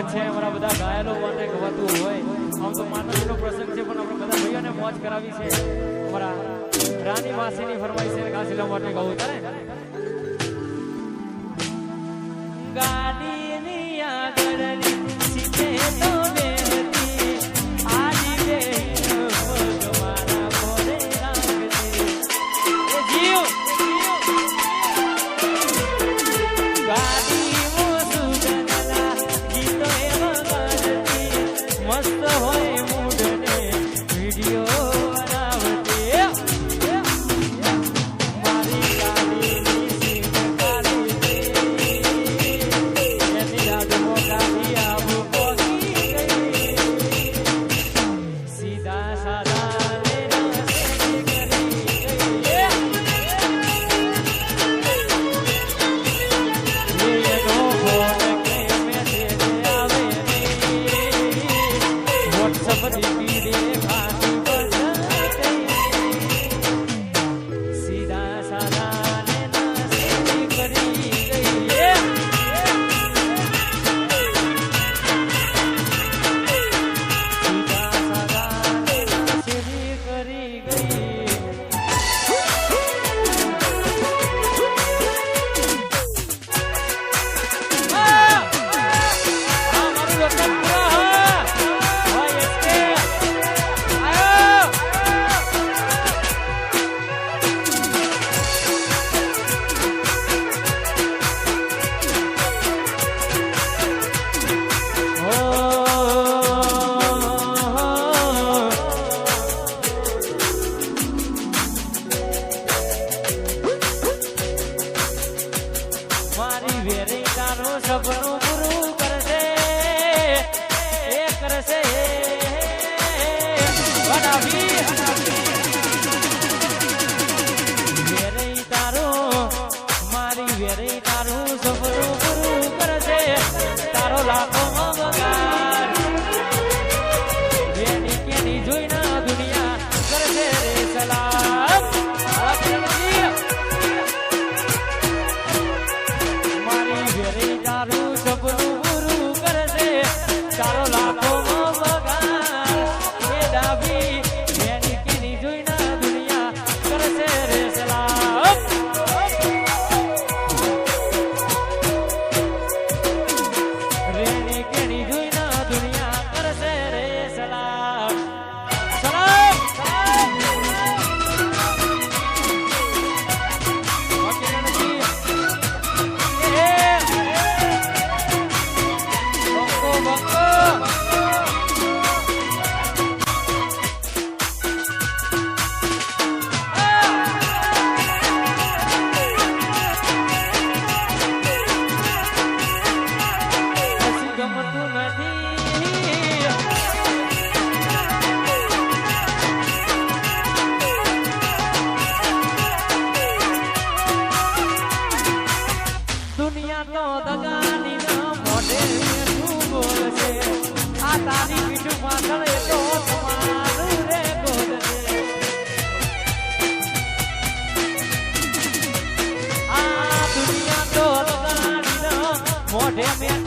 મોજ છે અમારા બધા ઘાયલો માટે ગવાતું હોય આમ તો માતાજીનો પ્રસંગ છે પણ આપણે બધા ભાઈઓને મોજ કરાવી છે અમારા રાની માસીની ફરમાઈશ છે કાશીલા માટે ગાવું તારે ગાડીની આગળની સીટે તો બેહતી આજી બે તમારા મોરે રાખતી એ જીવ ગાડી મોસુદના ગીતો એવા ગાતી મસ્ત હોય મૂડને વિડિયો સપનું પૂરું કરશે એ કરશે વેરઈ તારું મારી વેરઈ તારું સપનું પૂરું કરશે તારો લાખો બગાડ વેની કેની જોઈને દુનિયા કરશે રે સલામ મારી વેરઈ તારું સપનું પૂરું કરશે તારો લાખો બગાડ એ ડાબી વેની કેની જોઈને દુનિયા કરશે રે સલામ વેની કેની જોઈને દુનિયા કરશે રે સલામ સલામ દુનિયા તો દગાની ના મોઢે મીઠું બોલશે આ તારી પીઠ પાછળ એ તો તમારું રે બોલશે આ દુનિયા તો દગાની ના મોઢે